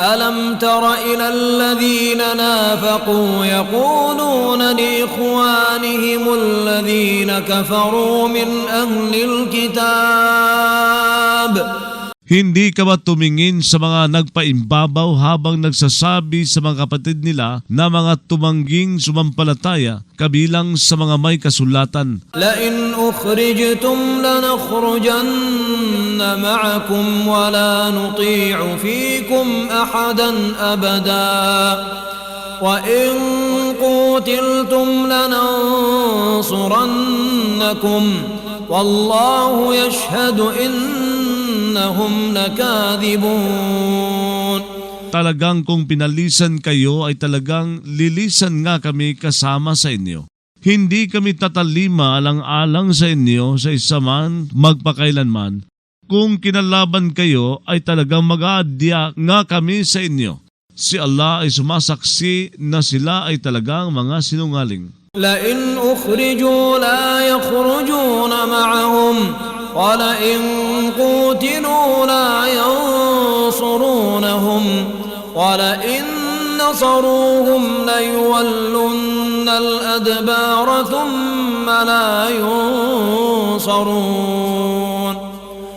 ألم تر إلى الذين نافقوا يقولون لإخوانهم الذين كفروا من أهل الكتاب Hindi ka ba tumingin sa mga nagpaimbabaw habang nagsasabi sa mga kapatid nila na mga tumangging sumampalataya kabilang sa mga may kasulatan? لئن أخرجتم لنخرجن معكم ولا نطيع فيكم أحدا أبدا وإن قتلتم لننصرنكم والله يشهد إنهم لكاذبون. Talagang kung pinalisan kayo ay talagang lilisan nga kami kasama sa inyo. Hindi kami tatalima alang-alang sa inyo sa isa man magpakailanman. Kung kinalaban kayo ay talagang mag-aadya nga kami sa inyo. Si Allah ay sumasaksi na sila ay talagang mga sinungaling. لئن أخرجوا لا يخرجون معهم ولئن قوتلوا لا ينصرونهم ولئن نصروهم ليولن الأدبار ثم لا ينصرون.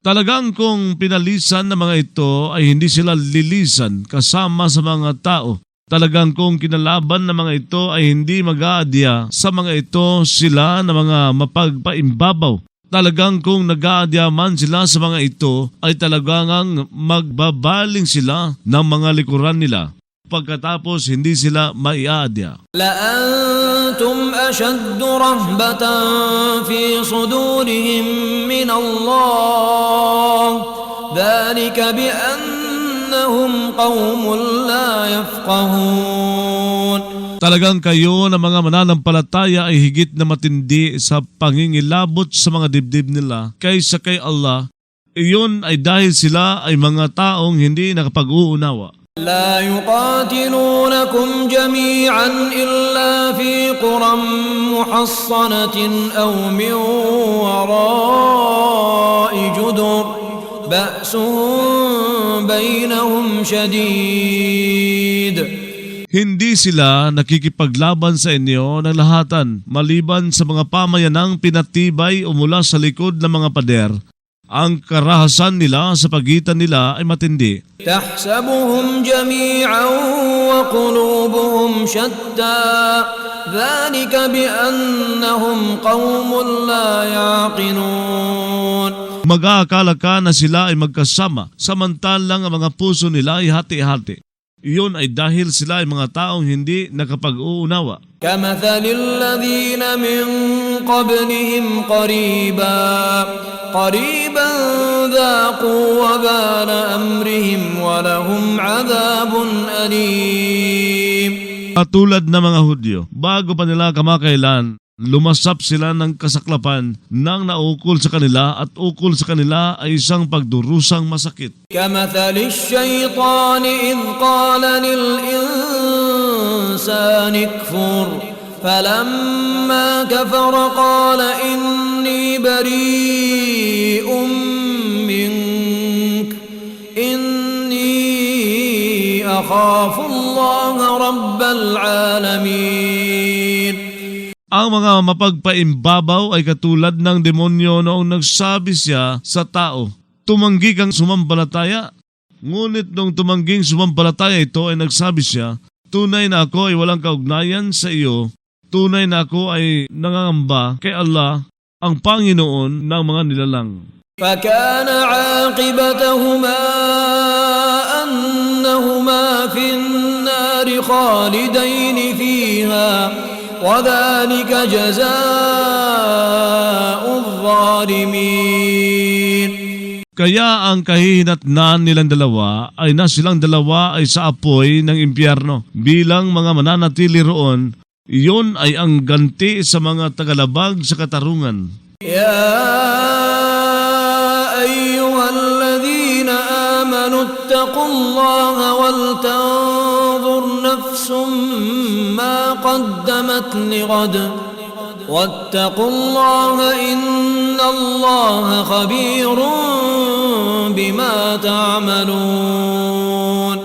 Talagang kung pinalisan ng mga ito ay hindi sila lilisan kasama sa mga tao. Talagang kung kinalaban ng mga ito ay hindi mag-aadya sa mga ito sila na mga mapagpaimbabaw. Talagang kung nag-aadya man sila sa mga ito ay talagang magbabaling sila ng mga likuran nila. Pagkatapos hindi sila maiaadya. لأنتم أشد رهبة في صدورهم من الله ذلك بأنهم قوم لا يفقهون. Talagang kayo na mga mananampalataya ay higit na matindi sa pangingilabot sa mga dibdib nila kaysa kay Allah. Iyon ay dahil sila ay mga taong hindi nakapag-uunawa. لا يقاتلونكم جميعا إلا في قرى محصنة أو من وراء جدر بأسهم بينهم شديد. Hindi sila nakikipaglaban sa inyo ng lahatan maliban sa mga pamayanang pinatibay o mula sa likod ng mga pader. Ang karahasan nila sa pagitan nila ay matindi. تحسبهم جميعا وقلوبهم شتى ذلك بأنهم قوم لا يعقلون. Mag-aakala ka na sila ay magkasama, samantalang ang mga puso nila ay hati-hati. Iyon ay dahil sila ay mga taong hindi nakapag-uunawa. كمثل الذين من قبلهم قريبا ذاقوا وبال أمرهم ولهم عذاب أليم. Katulad ng mga Hudyo, bago pa nila kamakailan, lumasap sila ng kasaklapan nang naukol sa kanila at ukol sa kanila ay isang pagdurusang masakit. كمثل الشيطان إذ قال للإنسان اكفر فلما كفر قال إني بريء منك إني أخاف الله رب العالمين. Ang mga mapagpaimbabaw ay katulad ng demonyo noong nagsabi siya sa tao, tumanggi kang sumampalataya. Ngunit nung tumangging sumampalataya ito ay nagsabi siya, tunay na ako ay walang kaugnayan sa iyo. Tunay na ako ay nangangamba kay Allah, ang Panginoon ng mga nilalang. فكان عاقبتهما أنهما في النار خالدين فيها وذلك جزاء الظالمين. Kaya ang kahihinatnan nilang dalawa ay na silang dalawa ay sa apoy ng impyerno. Bilang mga mananatili roon, iyon ay ang ganti sa mga tagalabag sa katarungan. يا أيها الذين آمنوا اتقوا الله ولتنظر نفس ما قدمت لغد واتقوا الله إن الله خبير بما تعملون.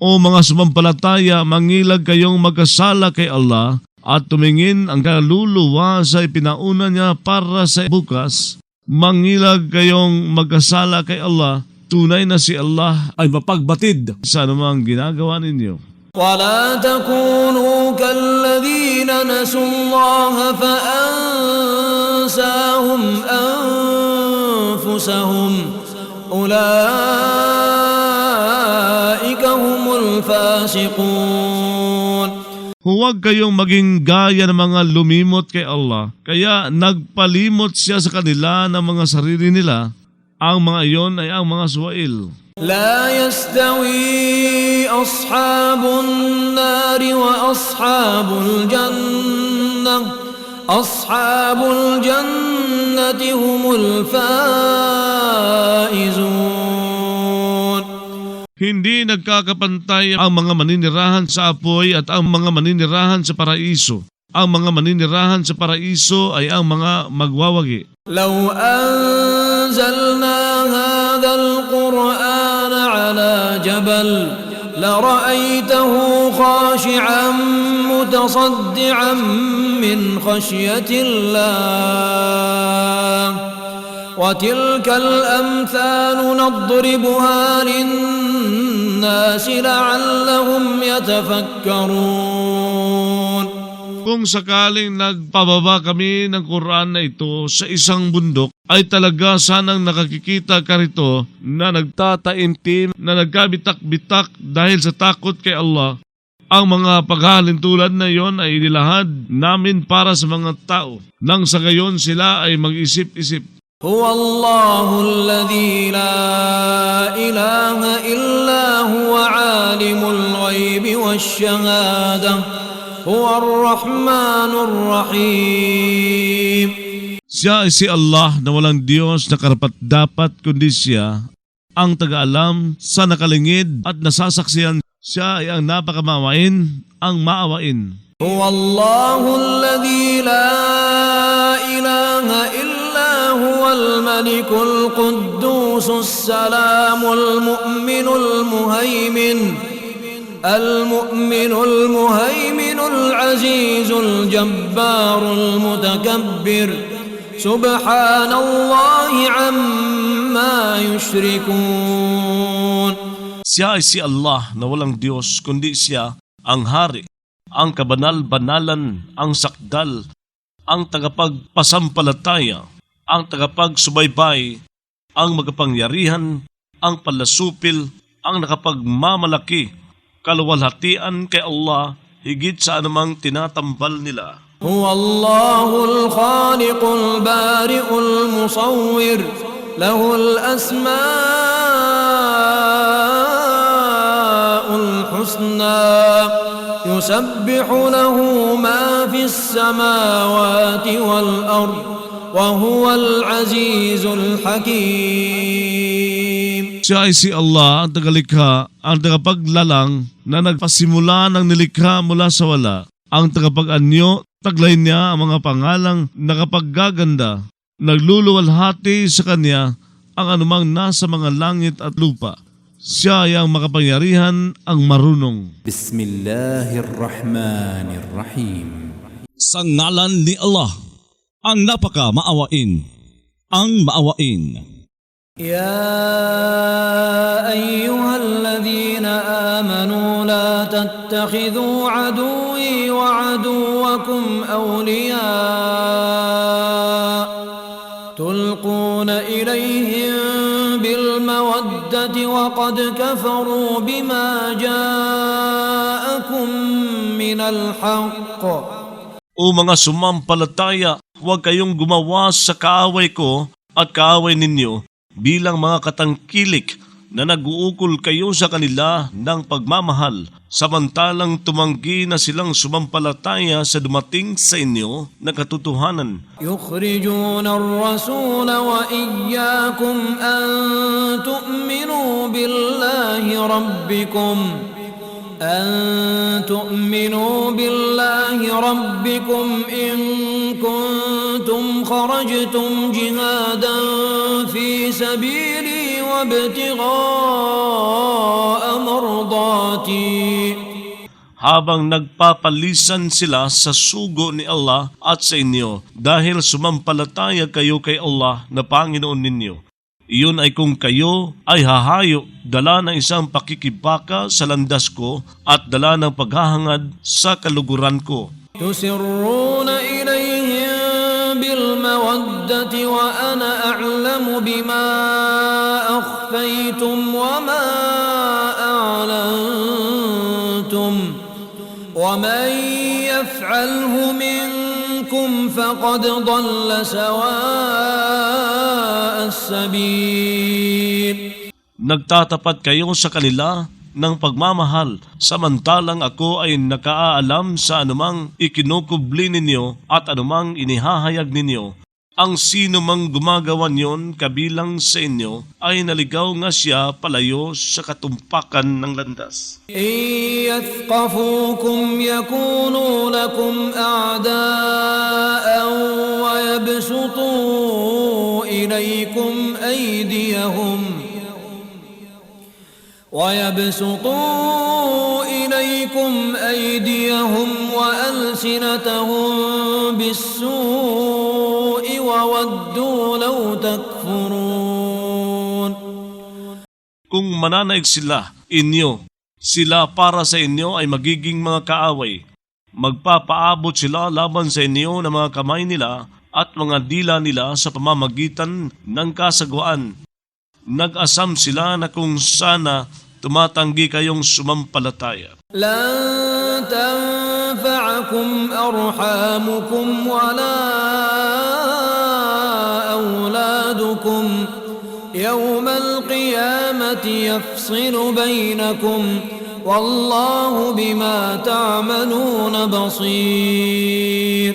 O mga sumampalataya, mangilag kayong magkasala kay Allah at tumingin ang kaluluwa sa ipinauna niya para sa bukas. Mangilag kayong magkasala kay Allah. Tunay na si Allah ay mapagbatid sa anumang ginagawa ninyo. ولا تكونوا كالذين نسوا الله فأنساهم أنفسهم أولئك هم الفاسقون. Huwag kayong maging gaya ng mga lumimot kay Allah, kaya nagpalimot siya sa kanila ng mga sarili nila. Ang mga iyon ay ang mga suwail. لا يستوي أصحاب النار وأصحاب الجنة أصحاب الجنة هم الفائزون. Hindi nagkakapantay ang mga maninirahan sa apoy at ang mga maninirahan sa paraiso. Ang mga maninirahan sa paraiso ay ang mga magwawagi. لو أنزلنا هذا القرآن على جبل لرأيته خاشعا متصدعا من خشية الله وتلك الأمثال نضربها للناس لعلهم يتفكرون. Kung sakaling nagpababa kami ng Quran na ito sa isang bundok, ay talaga sanang nakakikita ka rito na nagtataimtim, na nagkabitak-bitak dahil sa takot kay Allah. Ang mga paghalintulad na iyon ay inilahad namin para sa mga tao, nang sa gayon sila ay mag-isip-isip. هو الله الذي لا إله إلا هو عالم الغيب والشهادة هو الرحمن الرحيم. Siya ay si Allah na walang Diyos na karapat-dapat kundi siya, ang taga-alam sa nakalingid at nasasaksiyan. Siya ay ang napakamawain, ang maawain. هو الله الذي لا إله إلا هو الملك القدوس السلام المؤمن المهيمن العزيز الجبار المتكبر سبحان الله عما يشركون. Siya ay si Allah na walang Diyos kundi siya, ang hari, ang kabanal-banalan, ang sakdal, ang tagapagpasampalataya, ang tagapagsubaybay, ang magapangyarihan, ang palasupil, ang nakapagmamalaki, kaluwalhatian kay Allah, higit sa anumang tinatambal nila. هو الله الخالق البارئ المصور له الأسماء الحسنى يسبح له ما في السماوات والأرض وهو العزيز الحكيم. Siya ay si Allah, ang tagalikha, ang tagapaglalang na nagpasimula ng nilikha mula sa wala, ang tagapag-anyo, taglay niya ang mga pangalang nakapaggaganda, nagluluwalhati sa kanya ang anumang nasa mga langit at lupa. Siya ay ang makapangyarihan, ang marunong. Bismillahirrahmanirrahim. Sa ngalan ni Allah, ang napaka maawain, ang maawain. يا أيها الذين آمنوا لا تتخذوا عدوي وعدوكم أولياء تلقون إليهم بالمودة وقد كفروا بما جاءكم من الحق. O mga sumampalataya, huwag kayong gumawa sa kaaway ko at kaaway ninyo bilang mga katangkilik na nag-uukol kayo sa kanila ng pagmamahal, samantalang tumanggi na silang sumampalataya sa dumating sa inyo na katotohanan. يخرجون الرسول وإياكم أن تؤمنوا بالله ربكم إن كنتم خرجتم جهادا في سبيلي وابتغاء مرضاتي habang nagpapalisan sila sa sugo ni Allah at sa inyo dahil sumampalataya kayo kay Allah na Panginoon ninyo. Iyon ay kung kayo ay hahayo, dala ng isang pakikibaka sa landas ko at dala ng paghahangad sa kaluguran ko. تسرون إليهم بالمودة وأنا أعلم بما أخفيتم وما أعلنتم ومن يفعله منكم فقد ضل سواء السبيل. Nagtatapat kayo sa kanila ng pagmamahal, samantalang ako ay nakaalam sa anumang ikinukubli ninyo at anumang inihahayag ninyo. Ang sino mang gumagawa niyon kabilang sa inyo ay naligaw nga siya palayo sa katumpakan ng landas. إن يثقفوكم يكونوا لكم أعداء ويبسطوا إليكم أيديهم وألسنتهم بالسوء وودوا لو تكفرون. Kung mananaig sila para sa inyo ay magiging mga kaaway. Magpapaabot sila laban sa inyo ng mga kamay nila at mga dila nila sa pamamagitan ng kasagwaan. Nag-asam sila na kung sana tumatanggi kayong sumampalataya. لن تنفعكم أرحامكم ولا أولادكم يوم القيامة يفصل بينكم والله بما تعملون بصير.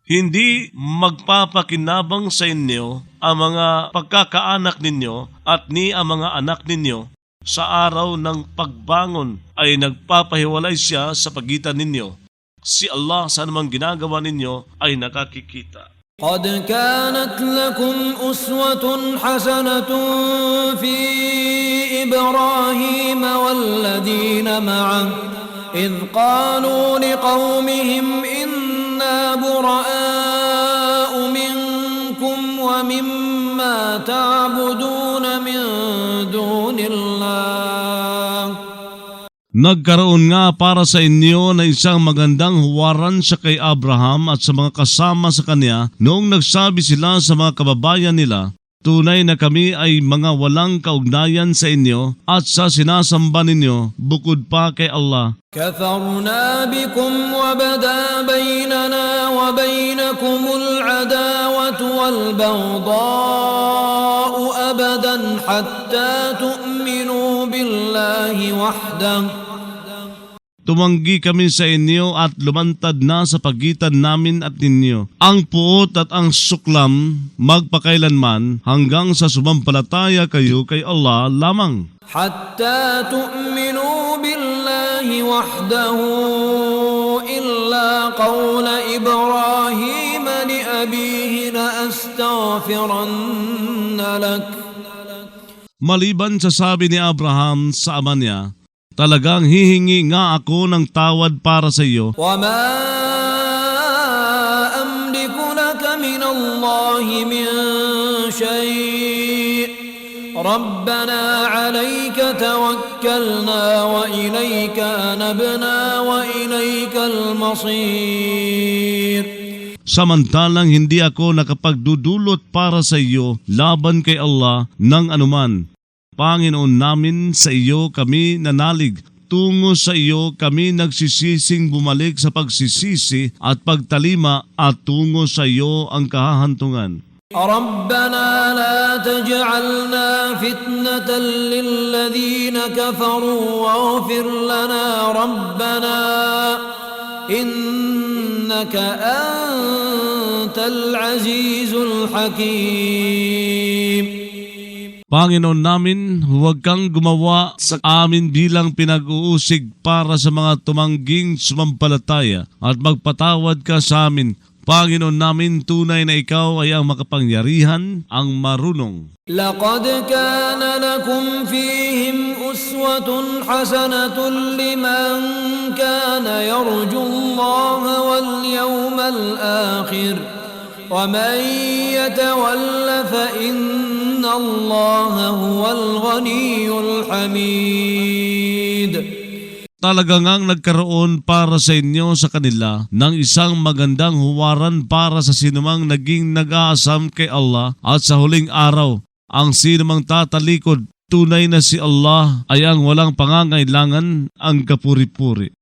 Hindi magpapakinabang sa inyo ang mga pagkakaanak ninyo at ni ang mga anak ninyo. Sa araw ng pagbangon ay nagpapahiwalay siya sa pagitan ninyo. Si Allah sa anumang ginagawa ninyo ay nakakikita. قد كانت لكم أسوة حسنة في إبراهيم والذين معه إذ قالوا لقومهم إنا براء منكم ومما تعبدون من دون الله. Nagkaroon nga para sa inyo na isang magandang huwaran sa kay Abraham at sa mga kasama sa kanya noong nagsabi sila sa mga kababayan nila, tunay na kami ay mga walang kaugnayan sa inyo at sa sinasamba ninyo bukod pa kay Allah. كفرنا بكم وبدا بيننا وبينكم العداوة والبغضاء أبدا حتى تؤمنوا بالله وحده. Tumanggi kami sa inyo at lumantad na sa pagitan namin at ninyo ang puot at ang suklam magpakailanman hanggang sa sumampalataya kayo kay Allah lamang. حتى تؤمنوا بالله وحده إلا قول إبراهيم لأبيه لأستغفرن لك. Maliban sa sabi ni Abraham sa ama niya, talagang hihingi nga ako ng tawad para sa iyo. وما أملك لك من الله من شيء ربنا عليك توكلنا وإليك أنبنا وإليك المصير. Samantalang hindi ako nakapagdudulot para sa iyo laban kay Allah ng anuman. Panginoon namin, sa iyo kami nanalig. Tungo sa iyo kami nagsisising bumalik sa pagsisisi at pagtalima at tungo sa iyo ang kahahantungan. ربنا لا تجعلنا فتنة للذين كفروا واغفر لنا ربنا إنك أنت العزيز الحكيم. Panginoon namin, huwag kang gumawa sa amin bilang pinag-uusig para sa mga tumangging sumampalataya at magpatawad ka sa amin. Panginoon namin, tunay na ikaw ay ang makapangyarihan, ang marunong. لقد كان لكم فيهم أسوة حسنة لمن كان يرجو الله واليوم الآخر ومن يتول فإن الله هو الغني الحميد. Talaga ngang nagkaroon para sa inyo sa kanila ng isang magandang huwaran para sa sinumang naging nag-aasam kay Allah at sa huling araw. Ang sinumang tatalikod, tunay na si Allah ay ang walang pangangailangan, ang kapuri-puri.